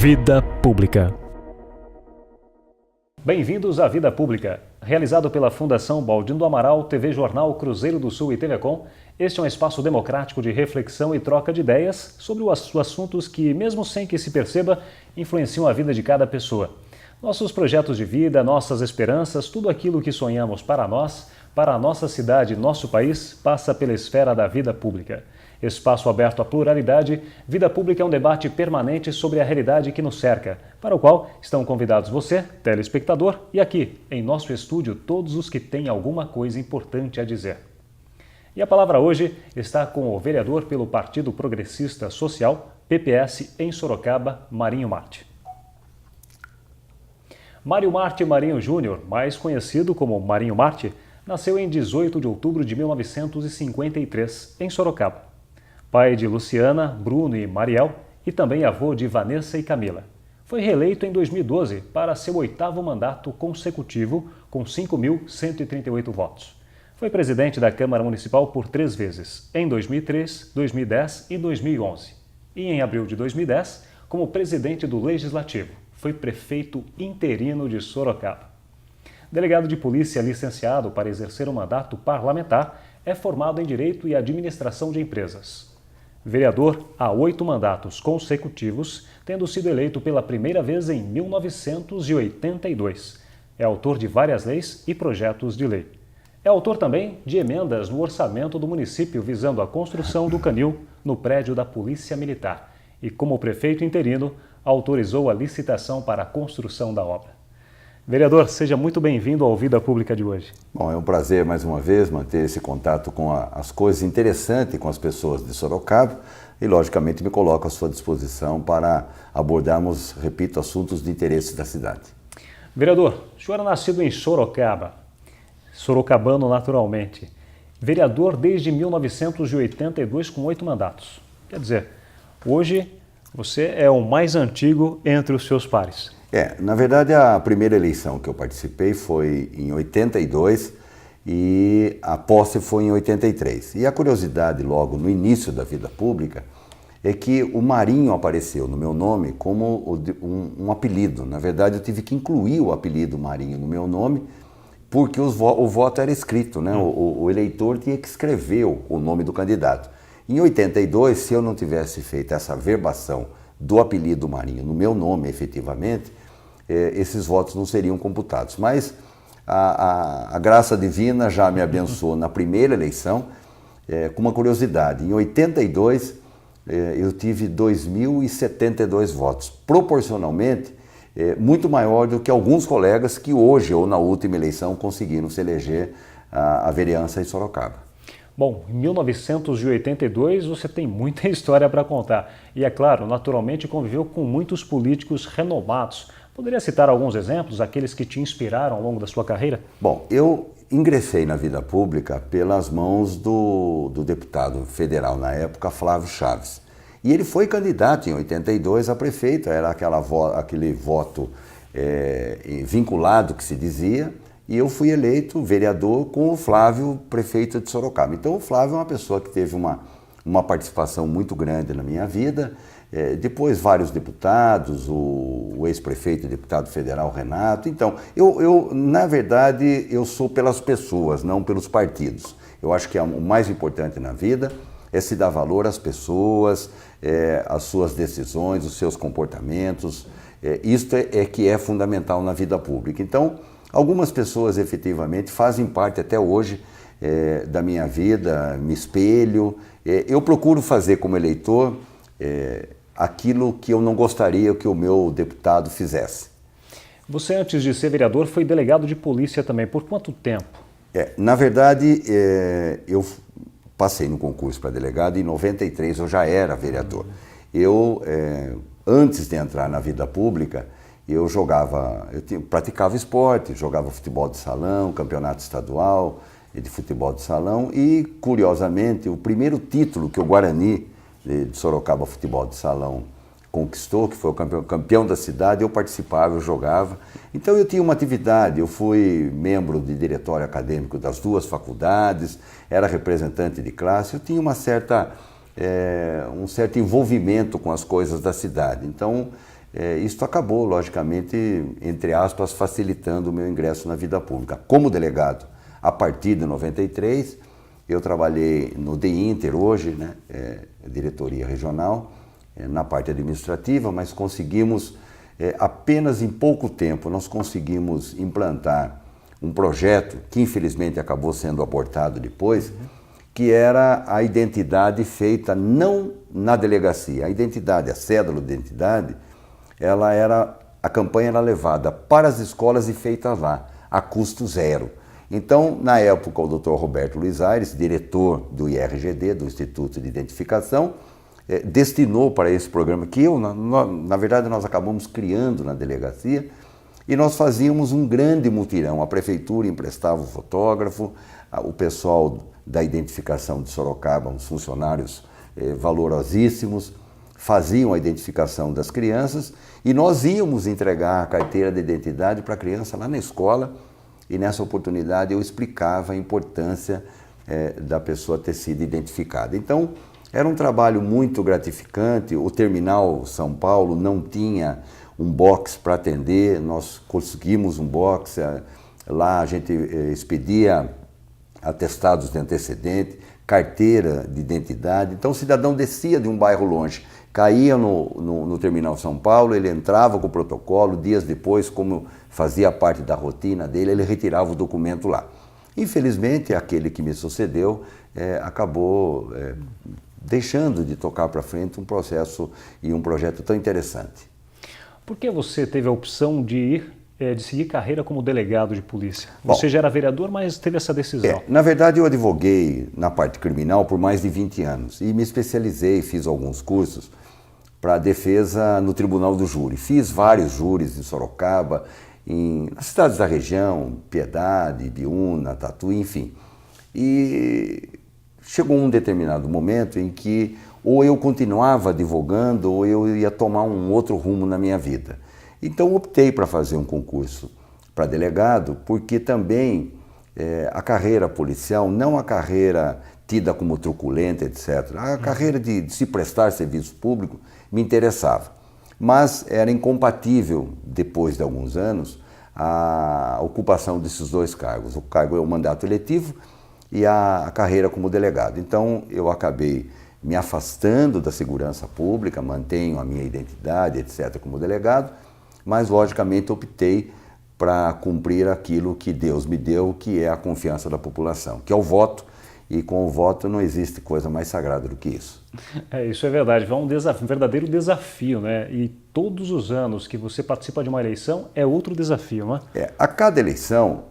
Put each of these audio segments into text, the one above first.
Vida Pública. Bem-vindos à Vida Pública. Realizado pela Fundação Baldino do Amaral, TV Jornal, Cruzeiro do Sul e TV Com, este é um espaço democrático de reflexão e troca de ideias sobre os assuntos que, mesmo sem que se perceba, influenciam a vida de cada pessoa. Nossos projetos de vida, nossas esperanças, tudo aquilo que sonhamos para nós, para a nossa cidade e nosso país, passa pela esfera da vida pública. Espaço aberto à pluralidade, Vida Pública é um debate permanente sobre a realidade que nos cerca, para o qual estão convidados você, telespectador, e aqui, em nosso estúdio, todos os que têm alguma coisa importante a dizer. E a palavra hoje está com o vereador pelo Partido Progressista Social, PPS, em Sorocaba, Marinho Marte. Mário Marte Marinho Júnior, mais conhecido como Marinho Marte, nasceu em 18 de outubro de 1953, em Sorocaba. Pai de Luciana, Bruno e Mariel, e também avô de Vanessa e Camila. Foi reeleito em 2012 para seu 8º mandato consecutivo, com 5.138 votos. Foi presidente da Câmara Municipal por 3 vezes, em 2003, 2010 e 2011. E em abril de 2010, como presidente do Legislativo, foi prefeito interino de Sorocaba. Delegado de polícia licenciado para exercer um mandato parlamentar, é formado em Direito e Administração de Empresas. Vereador há 8 mandatos consecutivos, tendo sido eleito pela primeira vez em 1982. É autor de várias leis e projetos de lei. É autor também de emendas no orçamento do município visando a construção do canil no prédio da Polícia Militar. E como prefeito interino, autorizou a licitação para a construção da obra. Vereador, seja muito bem-vindo ao Vida Pública de hoje. Bom, é um prazer mais uma vez manter esse contato com as coisas interessantes com as pessoas de Sorocaba e, logicamente, me coloco à sua disposição para abordarmos, repito, assuntos de interesse da cidade. Vereador, o senhor é nascido em Sorocaba, sorocabano naturalmente. Vereador desde 1982 com 8 mandatos. Quer dizer, hoje você é o mais antigo entre os seus pares. Na verdade, a primeira eleição que eu participei foi em 82 e a posse foi em 83. E a curiosidade, logo no início da vida pública, é que o Marinho apareceu no meu nome como um apelido. Na verdade, eu tive que incluir o apelido Marinho no meu nome, porque o voto era escrito, né? O eleitor tinha que escrever o nome do candidato. Em 82, se eu não tivesse feito essa verbação do apelido Marinho no meu nome, efetivamente, esses votos não seriam computados. Mas a graça divina já me abençoou na primeira eleição, com uma curiosidade. Em 82, eu tive 2.072 votos, proporcionalmente muito maior do que alguns colegas que hoje, ou na última eleição, conseguiram se eleger a vereança em Sorocaba. Bom, em 1982 você tem muita história para contar. E é claro, naturalmente conviveu com muitos políticos renomados. Poderia citar alguns exemplos, aqueles que te inspiraram ao longo da sua carreira? Bom, eu ingressei na vida pública pelas mãos do deputado federal na época, Flávio Chaves. E ele foi candidato em 82 a prefeito, era aquele voto vinculado que se dizia, e eu fui eleito vereador com o Flávio, prefeito de Sorocaba. Então o Flávio é uma pessoa que teve uma participação muito grande na minha vida. Depois vários deputados, o ex-prefeito e deputado federal Renato. Então, na verdade, eu sou pelas pessoas, não pelos partidos. Eu acho que o mais importante na vida é se dar valor às pessoas, às suas decisões, os seus comportamentos. Isto é que é fundamental na vida pública. Então, algumas pessoas efetivamente fazem parte até hoje da minha vida, me espelho. Eu procuro fazer como eleitor aquilo que eu não gostaria que o meu deputado fizesse. Você, antes de ser vereador, foi delegado de polícia também. Por quanto tempo? Na verdade, eu passei no concurso para delegado e em 93 eu já era vereador. Eu, antes de entrar na vida pública, eu praticava esporte, jogava futebol de salão, campeonato estadual de futebol de salão e, curiosamente, o primeiro título que o Guarani de Sorocaba Futebol de Salão conquistou, que foi o campeão da cidade, eu participava, eu jogava. Então eu tinha uma atividade, eu fui membro de diretório acadêmico das 2 faculdades, era representante de classe, eu tinha um certo envolvimento com as coisas da cidade. Então Isso acabou, logicamente, entre aspas, facilitando o meu ingresso na vida pública. Como delegado, a partir de 93, eu trabalhei no DINTER hoje, né, diretoria regional, na parte administrativa, mas conseguimos, apenas em pouco tempo, nós conseguimos implantar um projeto que infelizmente acabou sendo abortado depois, que era a identidade feita não na delegacia. A identidade, a cédula de identidade, a campanha era levada para as escolas e feita lá, a custo zero. Então, na época, o Dr. Roberto Luiz Aires, diretor do IRGD, do Instituto de Identificação, destinou para esse programa, que na verdade, nós acabamos criando na delegacia, e nós fazíamos um grande mutirão. A prefeitura emprestava o fotógrafo, o pessoal da identificação de Sorocaba, uns funcionários valorosíssimos, faziam a identificação das crianças e nós íamos entregar a carteira de identidade para a criança lá na escola, e nessa oportunidade eu explicava a importância da pessoa ter sido identificada. Então, era um trabalho muito gratificante. O Terminal São Paulo não tinha um box para atender, nós conseguimos um box, lá a gente expedia atestados de antecedente, carteira de identidade. Então o cidadão descia de um bairro longe, caía no Terminal São Paulo, ele entrava com o protocolo, dias depois, como fazia parte da rotina dele, ele retirava o documento lá. Infelizmente, aquele que me sucedeu acabou deixando de tocar para frente um processo e um projeto tão interessante. Por que você teve a opção de seguir carreira como delegado de polícia? Você já era vereador, mas teve essa decisão. Na verdade, eu advoguei na parte criminal por mais de 20 anos e me especializei, fiz alguns cursos para defesa no Tribunal do Júri. Fiz vários júris em Sorocaba, nas cidades da região, Piedade, Ibiúna, Tatuí, enfim. E chegou um determinado momento em que ou eu continuava advogando ou eu ia tomar um outro rumo na minha vida. Então optei para fazer um concurso para delegado, porque também a carreira policial, não a carreira tida como truculenta, etc. A carreira de se prestar serviço público me interessava. Mas era incompatível, depois de alguns anos, a ocupação desses dois cargos. O cargo é o mandato eletivo e a carreira como delegado. Então eu acabei me afastando da segurança pública, mantenho a minha identidade, etc., como delegado, mas logicamente optei para cumprir aquilo que Deus me deu, que é a confiança da população, que é o voto, e com o voto não existe coisa mais sagrada do que isso. Isso é verdade, é um verdadeiro desafio, né? E todos os anos que você participa de uma eleição é outro desafio, não é? A cada eleição,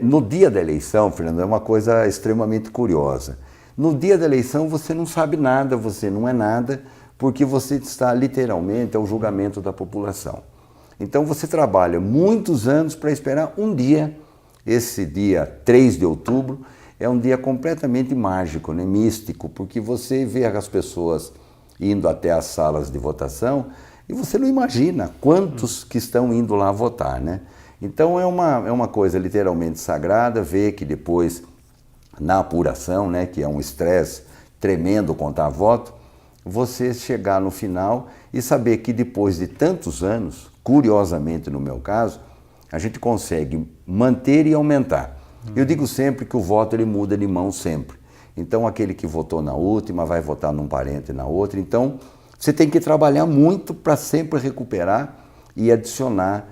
no dia da eleição, Fernando, é uma coisa extremamente curiosa. No dia da eleição você não sabe nada, você não é nada, porque você está literalmente ao julgamento da população. Então você trabalha muitos anos para esperar um dia. Esse dia 3 de outubro é um dia completamente mágico, né? Místico, porque você vê as pessoas indo até as salas de votação e você não imagina quantos que estão indo lá votar, né? Então é uma coisa literalmente sagrada, ver que depois, na apuração, né, que é um estresse tremendo contar voto, você chegar no final e saber que depois de tantos anos, curiosamente no meu caso, a gente consegue manter e aumentar. Eu digo sempre que o voto ele muda de mão sempre. Então aquele que votou na última vai votar num parente na outra. Então você tem que trabalhar muito para sempre recuperar e adicionar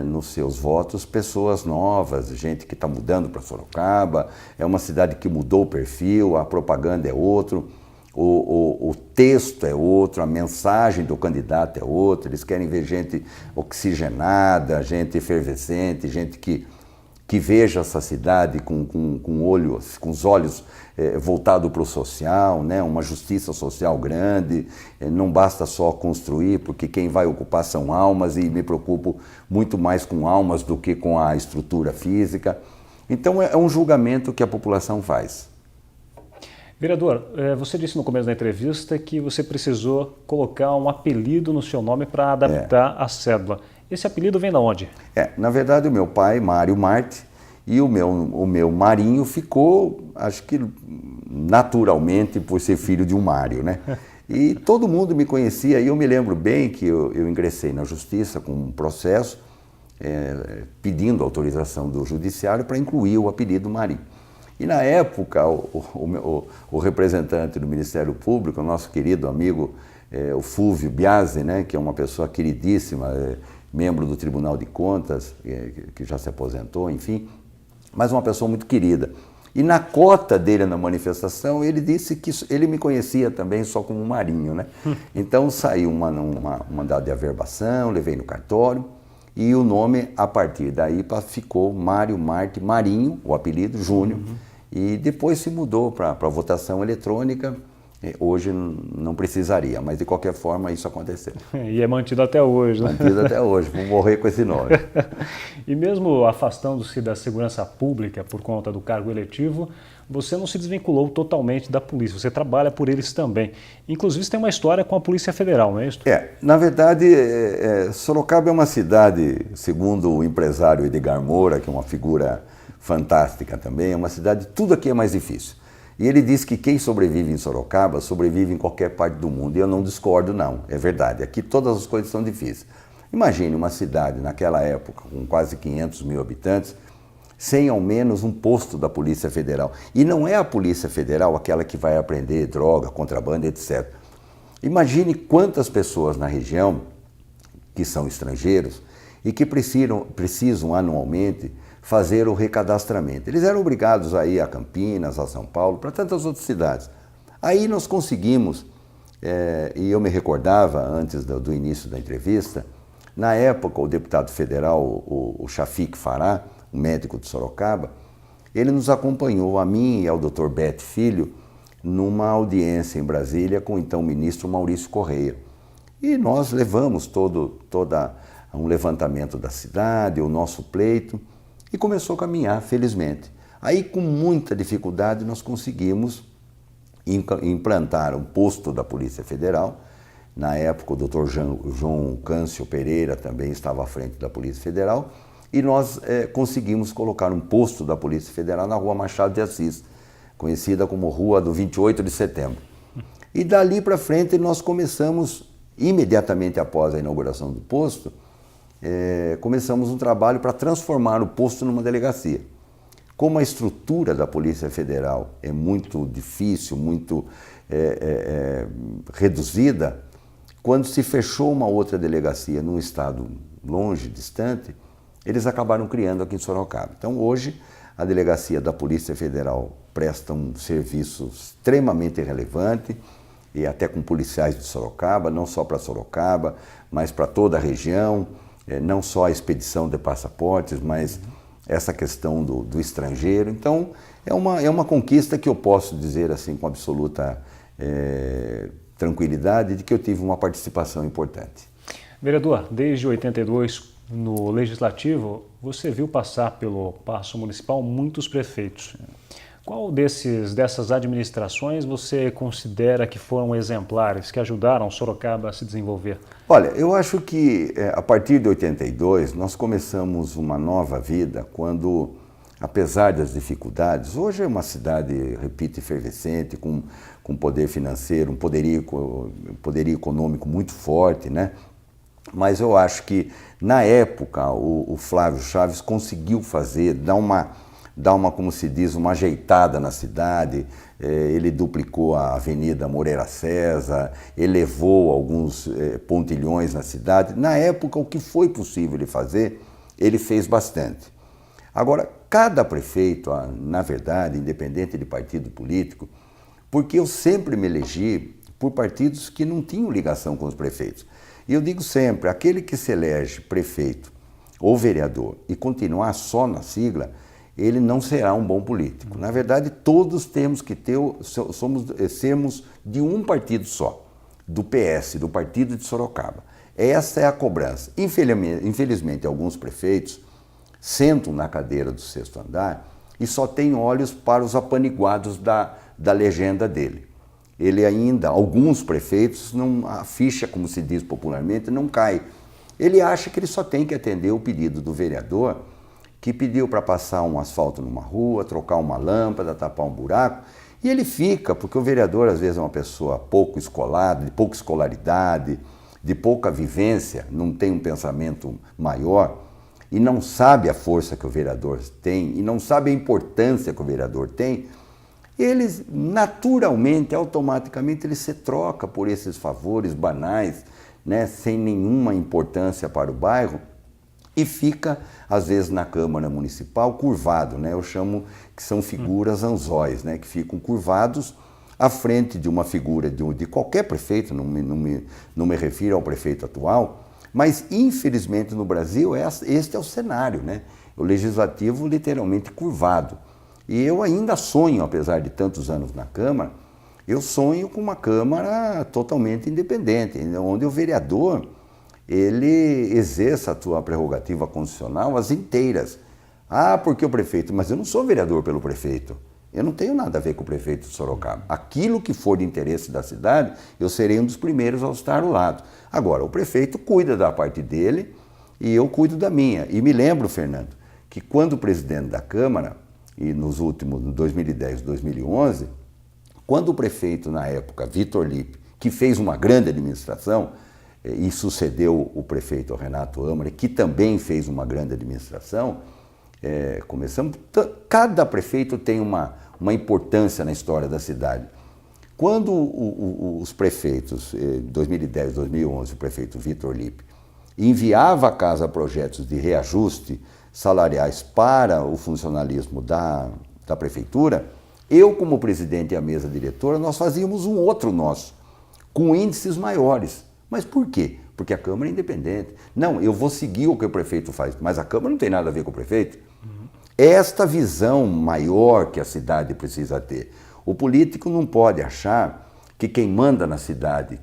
nos seus votos pessoas novas, gente que está mudando para Sorocaba. É uma cidade que mudou o perfil, a propaganda é outro, o texto é outro, a mensagem do candidato é outra. Eles querem ver gente oxigenada, gente efervescente, gente que veja essa cidade com os olhos voltados para o social, né? Uma justiça social grande. Não basta só construir, porque quem vai ocupar são almas, e me preocupo muito mais com almas do que com a estrutura física. Então é um julgamento que a população faz. Vereador, você disse no começo da entrevista que você precisou colocar um apelido no seu nome para adaptar a cédula. Esse apelido vem de onde? Na verdade, o meu pai, Mário Marte, e o meu Marinho ficou, acho que naturalmente, por ser filho de um Mário, né? E todo mundo me conhecia, e eu me lembro bem que eu ingressei na justiça com um processo pedindo autorização do judiciário para incluir o apelido Marinho. E na época, o representante do Ministério Público, o nosso querido amigo, o Fulvio Biasi, né, que é uma pessoa queridíssima, membro do Tribunal de Contas, que já se aposentou, enfim, mas uma pessoa muito querida. E na cota dele na manifestação, ele disse que ele me conhecia também só como Marinho, né? Então saiu um mandado de averbação, levei no cartório, e o nome, a partir daí, ficou Mário Marte Marinho, o apelido, Júnior, e depois se mudou para votação eletrônica. Hoje não precisaria, mas de qualquer forma isso aconteceu. E é mantido até hoje, né? Mantido até hoje, vou morrer com esse nome. E mesmo afastando-se da segurança pública por conta do cargo eletivo, você não se desvinculou totalmente da polícia, você trabalha por eles também. Inclusive, você tem uma história com a Polícia Federal, não é isso? Na verdade, Sorocaba é uma cidade, segundo o empresário Edgar Moura, que é uma figura fantástica também, é uma cidade, tudo aqui é mais difícil. E ele diz que quem sobrevive em Sorocaba, sobrevive em qualquer parte do mundo. E eu não discordo, não. É verdade. Aqui todas as coisas são difíceis. Imagine uma cidade, naquela época, com quase 500 mil habitantes, sem ao menos um posto da Polícia Federal. E não é a Polícia Federal aquela que vai apreender droga, contrabando, etc. Imagine quantas pessoas na região, que são estrangeiros, e que precisam anualmente fazer o recadastramento. Eles eram obrigados a ir a Campinas, a São Paulo, para tantas outras cidades. Aí nós conseguimos, e eu me recordava antes do início da entrevista, na época o deputado federal, o Shafiq Farah, um médico de Sorocaba, ele nos acompanhou, a mim e ao Dr. Beto Filho, numa audiência em Brasília com o então ministro Maurício Correia. E nós levamos todo um levantamento da cidade, o nosso pleito, e começou a caminhar, felizmente. Aí, com muita dificuldade, nós conseguimos implantar um posto da Polícia Federal. Na época, o Dr. João Câncio Pereira também estava à frente da Polícia Federal, e nós conseguimos colocar um posto da Polícia Federal na Rua Machado de Assis, conhecida como Rua do 28 de Setembro. E dali para frente, nós começamos, imediatamente após a inauguração do posto, começamos um trabalho para transformar o posto numa delegacia. Como a estrutura da Polícia Federal é muito difícil, muito reduzida, quando se fechou uma outra delegacia num estado longe, distante, eles acabaram criando aqui em Sorocaba. Então hoje a delegacia da Polícia Federal presta um serviço extremamente relevante, e até com policiais de Sorocaba, não só para Sorocaba, mas para toda a região. Não só a expedição de passaportes, mas essa questão do estrangeiro. Então, é uma conquista que eu posso dizer assim com absoluta tranquilidade de que eu tive uma participação importante. Vereador, desde 82, no Legislativo, você viu passar pelo Paço Municipal muitos prefeitos. Qual dessas administrações você considera que foram exemplares, que ajudaram Sorocaba a se desenvolver? Olha, eu acho que a partir de 82 nós começamos uma nova vida quando, apesar das dificuldades, hoje é uma cidade, repito, efervescente, com poder financeiro, um poderio econômico muito forte, né? Mas eu acho que na época o Flávio Chaves conseguiu dar uma, como se diz, uma ajeitada na cidade. Ele duplicou a Avenida Moreira César, elevou alguns pontilhões na cidade. Na época, o que foi possível ele fazer, ele fez bastante. Agora, cada prefeito, na verdade, independente de partido político, porque eu sempre me elegi por partidos que não tinham ligação com os prefeitos. E eu digo sempre, aquele que se elege prefeito ou vereador e continuar só na sigla, ele não será um bom político. Na verdade, todos temos que sermos de um partido só, do PS, do Partido de Sorocaba. Essa é a cobrança. Infelizmente, alguns prefeitos sentam na cadeira do 6º andar e só têm olhos para os apaniguados da legenda dele. Ele ainda, alguns prefeitos, a ficha, como se diz popularmente, não cai. Ele acha que ele só tem que atender o pedido do vereador, que pediu para passar um asfalto numa rua, trocar uma lâmpada, tapar um buraco, E ele fica, porque o vereador às vezes é uma pessoa pouco escolada, de pouca escolaridade, de pouca vivência, não tem um pensamento maior e não sabe a força que o vereador tem e não sabe a importância que o vereador tem, eles naturalmente, automaticamente, ele se troca por esses favores banais, né, sem nenhuma importância para o bairro e fica, às vezes, na Câmara Municipal curvado, né? Eu chamo que são figuras anzóis, né, que ficam curvados à frente de uma figura de qualquer prefeito, não me refiro ao prefeito atual, mas infelizmente no Brasil este é o cenário, né? O legislativo literalmente curvado. E eu ainda sonho, apesar de tantos anos na Câmara, eu sonho com uma Câmara totalmente independente, onde o vereador ele exerça a sua prerrogativa constitucional as inteiras. Ah, porque o prefeito, mas eu não sou vereador pelo prefeito. Eu não tenho nada a ver com o prefeito de Sorocaba. Aquilo que for de interesse da cidade, eu serei um dos primeiros a estar ao lado. Agora, o prefeito cuida da parte dele e eu cuido da minha. E me lembro, Fernando, que quando o presidente da Câmara, e nos últimos, 2010, 2011, quando o prefeito, na época, Vitor Lippe, que fez uma grande administração, e sucedeu o prefeito Renato Amari, que também fez uma grande administração, cada prefeito tem uma importância na história da cidade. Quando os prefeitos, em 2010, 2011, o prefeito Vitor Lippe, enviava a casa projetos de reajuste salariais para o funcionalismo da prefeitura, eu, como presidente e a mesa diretora, nós fazíamos um outro nosso, com índices maiores. Mas por quê? Porque a Câmara é independente. Não, eu vou seguir o que o prefeito faz, mas a Câmara não tem nada a ver com o prefeito. Esta visão maior que a cidade precisa ter. O político não pode achar que quem manda na cidade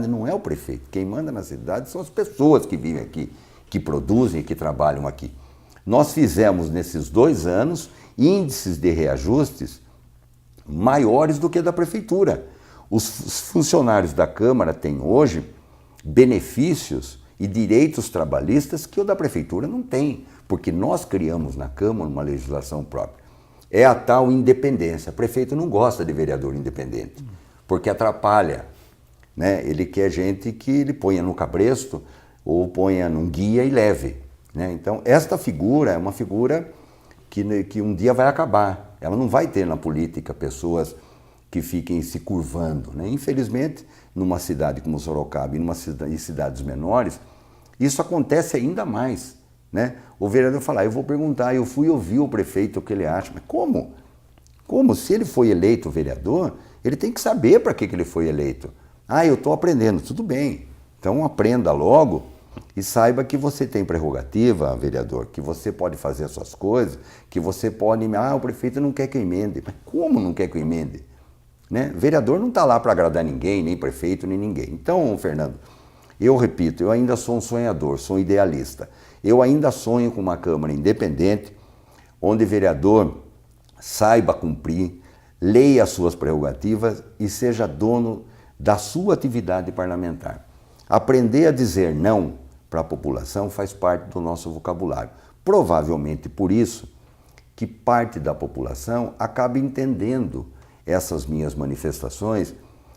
não é o prefeito, quem manda na cidade são as pessoas que vivem aqui, que produzem e que trabalham aqui. Nós fizemos nesses 2 anos índices de reajustes maiores do que da prefeitura. Os funcionários da Câmara têm hoje benefícios e direitos trabalhistas que o da prefeitura não tem, porque nós criamos na Câmara uma legislação própria. É a tal independência. O prefeito não gosta de vereador independente, porque atrapalha, né? Ele quer gente que ele ponha no cabresto ou ponha num guia e leve, né? Então, esta figura é uma figura que um dia vai acabar. Ela não vai ter na política pessoas que fiquem se curvando, né? Infelizmente, numa cidade como Sorocaba e cidades menores, isso acontece ainda mais, né? O vereador fala, eu vou perguntar, eu fui ouvir o prefeito o que ele acha. Mas como? Como? Se ele foi eleito vereador, ele tem que saber para que ele foi eleito. Ah, eu estou aprendendo. Tudo bem. Então aprenda logo e saiba que você tem prerrogativa, vereador, que você pode fazer as suas coisas, que você pode... Ah, o prefeito não quer que eu emende. Mas como não quer que eu emende? Né? Vereador não está lá para agradar ninguém, nem prefeito, nem ninguém. Então, Fernando, eu repito, eu ainda sou um sonhador, sou um idealista. Eu ainda sonho com uma Câmara independente, onde o vereador saiba cumprir, leia as suas prerrogativas e seja dono da sua atividade parlamentar. Aprender a dizer não para a população faz parte do nosso vocabulário. Provavelmente por isso que parte da população acaba entendendo essas minhas manifestações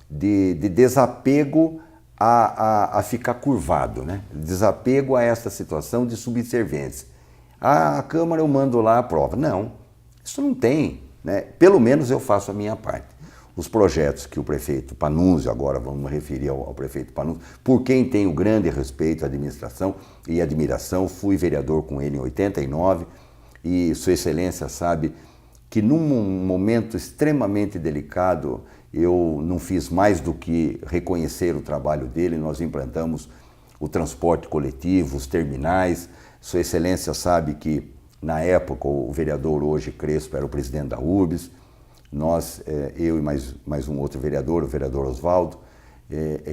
de desapego a ficar curvado, né? Desapego a essa situação de subserviência. A Câmara eu mando lá a prova. Não, isso não tem, né? Pelo menos eu faço a minha parte. Os projetos que o prefeito Panunzio, agora vamos me referir ao prefeito Panunzio, por quem tenho grande respeito à administração e admiração, fui vereador com ele em 89 e Sua Excelência sabe que num momento extremamente delicado eu não fiz mais do que reconhecer o trabalho dele. Nós implantamos o transporte coletivo, os terminais. Sua Excelência sabe que, na época, o vereador hoje Crespo era o presidente da URBS. Nós, eu e mais um outro vereador, o vereador Oswaldo,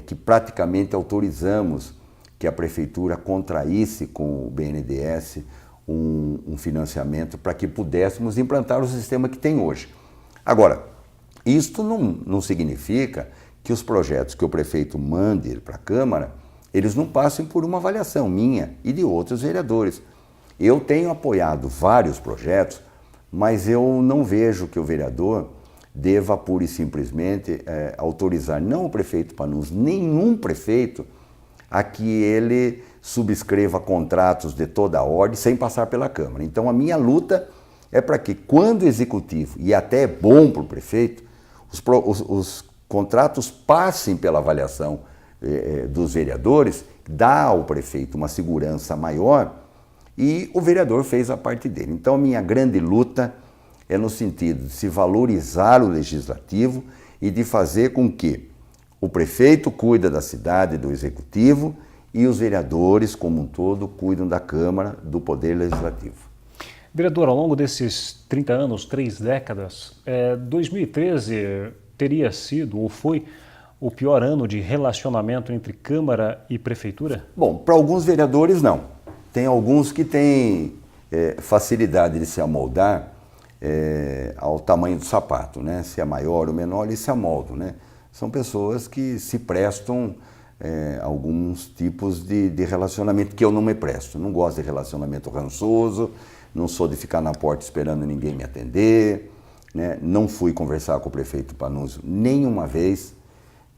que praticamente autorizamos que a prefeitura contraísse com o BNDES um financiamento para que pudéssemos implantar o sistema que tem hoje. Agora, isto não significa que os projetos que o prefeito mande para a Câmara, eles não passem por uma avaliação minha e de outros vereadores. Eu tenho apoiado vários projetos, mas eu não vejo que o vereador deva pura e simplesmente autorizar não o prefeito Panunzio, nenhum prefeito, a que ele subscreva contratos de toda a ordem sem passar pela Câmara. Então a minha luta é para que quando o Executivo, e até é bom para o prefeito, os contratos passem pela avaliação dos vereadores, dá ao prefeito uma segurança maior e o vereador fez a parte dele. Então a minha grande luta é no sentido de se valorizar o legislativo e de fazer com que o prefeito cuida da cidade, do executivo, e os vereadores, como um todo, cuidam da Câmara, do Poder Legislativo. Vereador, ao longo desses 30 anos, 3 décadas, 2013 teria sido ou foi o pior ano de relacionamento entre Câmara e Prefeitura? Bom, para alguns vereadores não. Tem alguns que têm facilidade de se amoldar ao tamanho do sapato, né? Se é maior ou menor, eles se amoldam, né? São pessoas que se prestam a alguns tipos de relacionamento que eu não me presto. Não gosto de relacionamento rançoso, não sou de ficar na porta esperando ninguém me atender, né? Não fui conversar com o prefeito Panunzio nenhuma vez,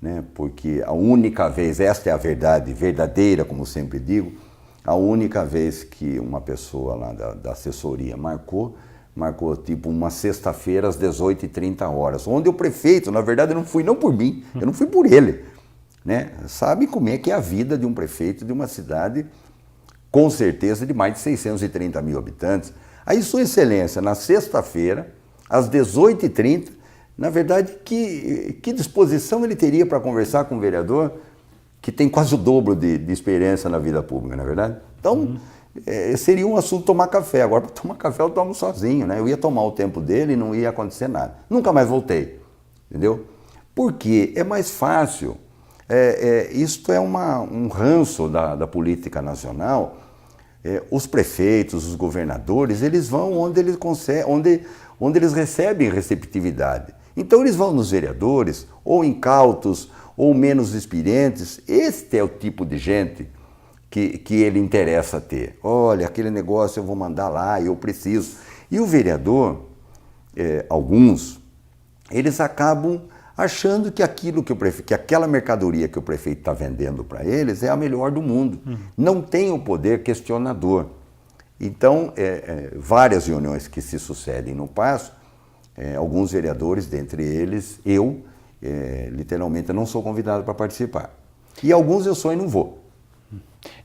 né? Porque a única vez, esta é a verdade verdadeira, como sempre digo, a única vez que uma pessoa lá da assessoria marcou tipo uma sexta-feira às 18h30, onde o prefeito, na verdade, eu não fui não por mim, eu não fui por ele, né? Sabe como é que é a vida de um prefeito de uma cidade, com certeza, de mais de 630 mil habitantes. Aí, Sua Excelência, na sexta-feira, às 18h30, na verdade, que disposição ele teria para conversar com um vereador que tem quase o dobro de experiência na vida pública, não é verdade? Então, seria um assunto tomar café. Agora, para tomar café, eu tomo sozinho, né? Eu ia tomar o tempo dele e não ia acontecer nada. Nunca mais voltei, entendeu? Porque é mais fácil. Isto é um ranço da política nacional. Os prefeitos, os governadores, eles vão onde eles recebem receptividade. Então, eles vão nos vereadores, ou incautos, ou menos experientes. Este é o tipo de gente que ele interessa ter. Olha, aquele negócio eu vou mandar lá, eu preciso. E o vereador, alguns, eles acabam achando que aquela mercadoria que o prefeito está vendendo para eles é a melhor do mundo. Não tem o poder questionador. Então, várias reuniões que se sucedem no Paço, alguns vereadores, dentre eles, eu, literalmente, não sou convidado para participar. E alguns eu sou e não vou.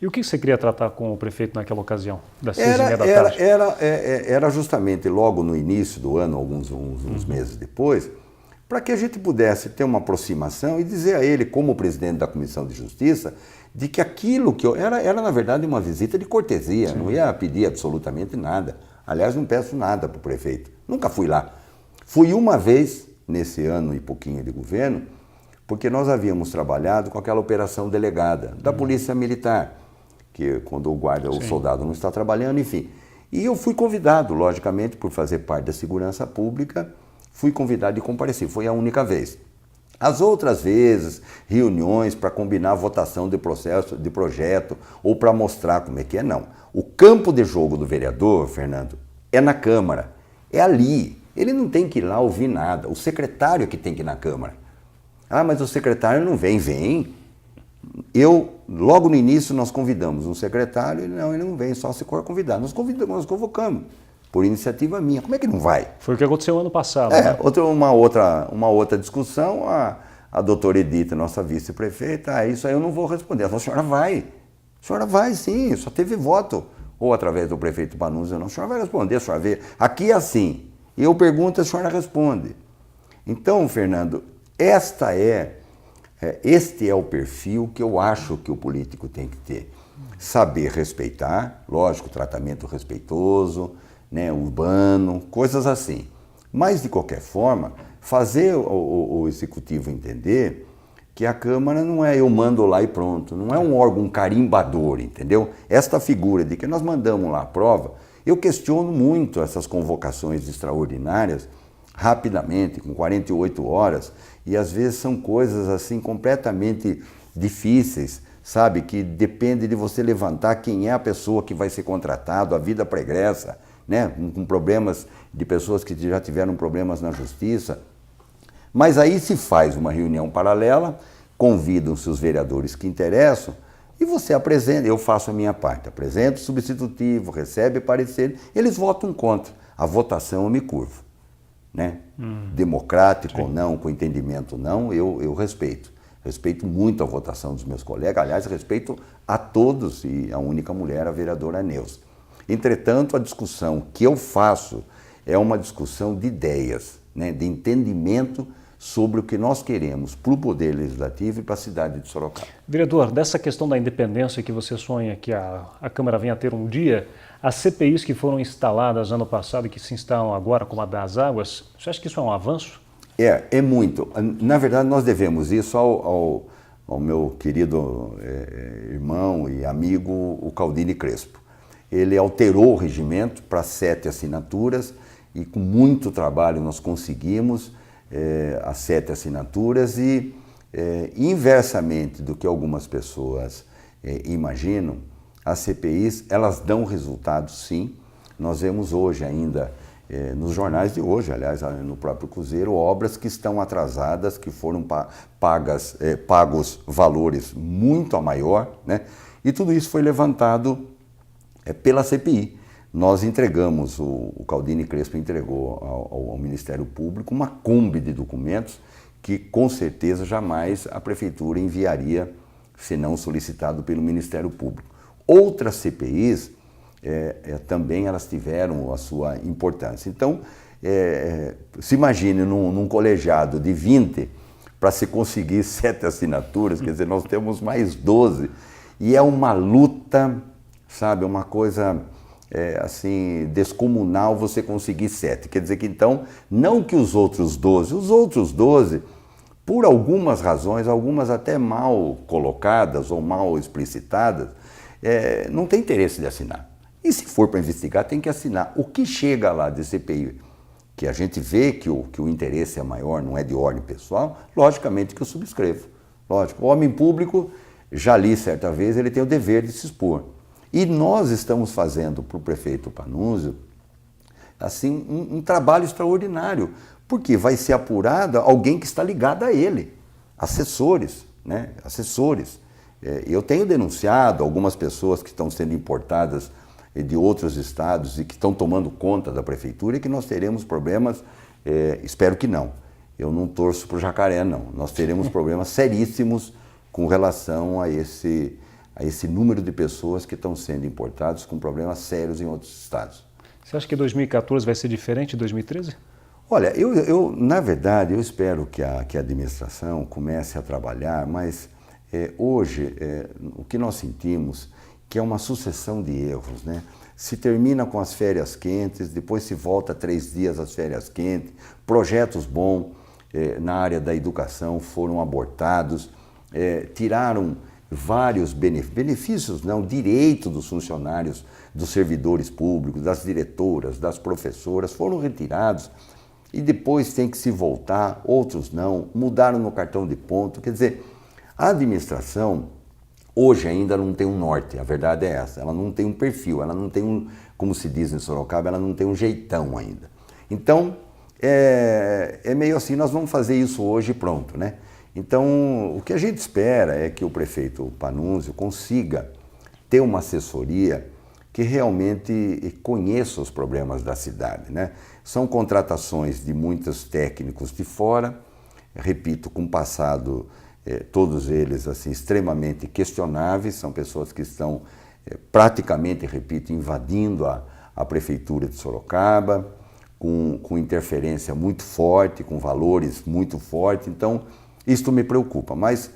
E o que você queria tratar com o prefeito naquela ocasião, das 6h30 da tarde? Era justamente logo no início do ano, uns meses depois, para que a gente pudesse ter uma aproximação e dizer a ele, como presidente da Comissão de Justiça, de que aquilo que era na verdade uma visita de cortesia. Sim. Não ia pedir absolutamente nada. Aliás, não peço nada para o prefeito. Nunca fui lá. Fui uma vez nesse ano e pouquinho de governo, porque nós havíamos trabalhado com aquela operação delegada da Polícia Militar, que quando o soldado não está trabalhando, enfim. E eu fui convidado, logicamente, por fazer parte da segurança pública, fui convidado de comparecer. Foi a única vez. As outras vezes, reuniões para combinar a votação de projeto ou para mostrar como é que é, não. O campo de jogo do vereador, Fernando, é na Câmara, é ali. Ele não tem que ir lá ouvir nada, o secretário é que tem que ir na Câmara. Ah, mas o secretário não vem. Vem. Logo no início, nós convidamos um secretário, ele não vem, só se for convidado. Nós convocamos, por iniciativa minha. Como é que não vai? Foi o que aconteceu ano passado. Né? Uma outra discussão, a doutora Edith, nossa vice-prefeita, isso aí eu não vou responder. Ela falou, a senhora vai sim, só teve voto. Ou através do prefeito Panunzio, não, a senhora vai responder, a senhora vê. Aqui é assim, eu pergunto, a senhora responde. Então, Fernando, este é o perfil que eu acho que o político tem que ter. Saber respeitar, lógico, tratamento respeitoso, né, urbano, coisas assim. Mas, de qualquer forma, fazer o executivo entender que a Câmara não é eu mando lá e pronto, não é um órgão carimbador, entendeu? Esta figura de que nós mandamos lá a prova, eu questiono muito essas convocações extraordinárias, rapidamente, com 48 horas, e às vezes são coisas assim completamente difíceis, sabe? Que depende de você levantar quem é a pessoa que vai ser contratado, a vida pregressa, né? Com problemas de pessoas que já tiveram problemas na justiça. Mas aí se faz uma reunião paralela, convidam-se os vereadores que interessam e você apresenta, eu faço a minha parte, apresento o substitutivo, recebe parecer, eles votam contra. A votação eu me curvo, né? Democrático ou não, com entendimento ou não, eu respeito. Respeito muito a votação dos meus colegas, aliás, respeito a todos e a única mulher, a vereadora Neuza. Entretanto, a discussão que eu faço é uma discussão de ideias, né, de entendimento sobre o que nós queremos para o Poder Legislativo e para a cidade de Sorocaba. Vereador, dessa questão da independência que você sonha que a Câmara venha a ter um dia, as CPIs que foram instaladas ano passado e que se instalam agora, como a das águas, você acha que isso é um avanço? É muito. Na verdade, nós devemos isso ao meu querido irmão e amigo, o Caldini Crespo. Ele alterou o regimento para 7 assinaturas e com muito trabalho nós conseguimos as 7 assinaturas e, inversamente do que algumas pessoas imaginam, as CPIs, elas dão resultado sim. Nós vemos hoje ainda, nos jornais de hoje, aliás, no próprio Cruzeiro, obras que estão atrasadas, que foram pagos valores muito a maior, né? E tudo isso foi levantado pela CPI. Nós entregamos, o Caldini Crespo entregou ao Ministério Público uma Kombi de documentos que com certeza jamais a Prefeitura enviaria se não solicitado pelo Ministério Público. Outras CPIs também elas tiveram a sua importância. Então, se imagine num colegiado de 20 para se conseguir 7 assinaturas, quer dizer, nós temos mais 12 e é uma luta, sabe, uma coisa assim, descomunal você conseguir 7. Quer dizer que então, não que os outros 12, por algumas razões, algumas até mal colocadas ou mal explicitadas, não tem interesse de assinar. E se for para investigar, tem que assinar. O que chega lá de CPI, que a gente vê que o interesse é maior, não é de ordem pessoal, logicamente que eu subscrevo. Lógico, o homem público, já li certa vez, ele tem o dever de se expor. E nós estamos fazendo para o prefeito Panunzio assim, um trabalho extraordinário, porque vai ser apurado alguém que está ligado a ele, assessores, né? Assessores. Eu tenho denunciado algumas pessoas que estão sendo importadas de outros estados e que estão tomando conta da prefeitura e que nós teremos problemas, espero que não. Eu não torço para o jacaré, não. Nós teremos problemas seríssimos com relação a esse número de pessoas que estão sendo importadas com problemas sérios em outros estados. Você acha que 2014 vai ser diferente de 2013? Olha, na verdade, eu espero que a administração comece a trabalhar, mas hoje o que nós sentimos que é uma sucessão de erros, né? Se termina com as férias quentes, depois se volta 3 dias às férias quentes, projetos bons na área da educação foram abortados, tiraram vários benefícios, não, direito dos funcionários, dos servidores públicos, das diretoras, das professoras, foram retirados e depois tem que se voltar, outros não, mudaram no cartão de ponto. Quer dizer, a administração hoje ainda não tem um norte, a verdade é essa, ela não tem um perfil, ela não tem como se diz em Sorocaba, ela não tem um jeitão ainda. Então, é meio assim, nós vamos fazer isso hoje e pronto, né? Então, o que a gente espera é que o prefeito Panunzio consiga ter uma assessoria que realmente conheça os problemas da cidade, né? São contratações de muitos técnicos de fora, repito, com passado, todos eles assim, extremamente questionáveis, são pessoas que estão praticamente, repito, invadindo a prefeitura de Sorocaba, com interferência muito forte, com valores muito fortes, então isto me preocupa, mas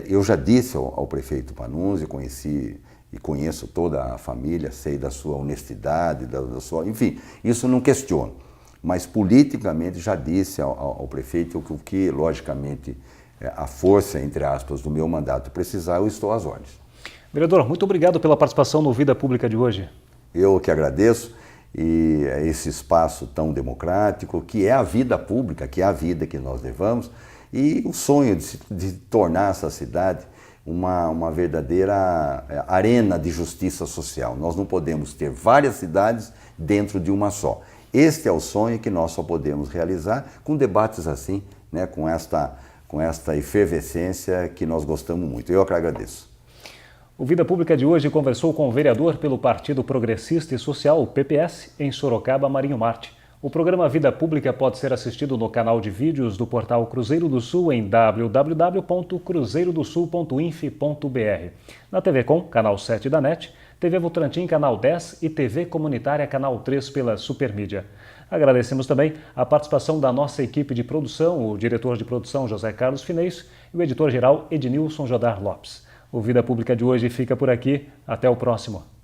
eu já disse ao prefeito Panunzio, conheci e conheço toda a família, sei da sua honestidade, da sua, enfim, isso não questiono, mas politicamente já disse ao prefeito o que logicamente, a força, entre aspas, do meu mandato precisar, eu estou às ordens. Vereador, muito obrigado pela participação no Vida Pública de hoje. Eu que agradeço e esse espaço tão democrático, que é a vida pública, que é a vida que nós levamos, e o sonho de tornar essa cidade uma verdadeira arena de justiça social. Nós não podemos ter várias cidades dentro de uma só. Este é o sonho que nós só podemos realizar com debates assim né, com esta efervescência que nós gostamos muito. Eu que agradeço. O Vida Pública de hoje conversou com o vereador pelo Partido Progressista e Social, o PPS, em Sorocaba, Marinho Marte. O programa Vida Pública pode ser assistido no canal de vídeos do portal Cruzeiro do Sul em www.cruzeirodosul.inf.br. Na TV Com, canal 7 da NET, TV Votorantim, canal 10 e TV Comunitária, canal 3 pela Supermídia. Agradecemos também a participação da nossa equipe de produção, o diretor de produção José Carlos Finês e o editor-geral Ednilson Jodar Lopes. O Vida Pública de hoje fica por aqui. Até o próximo.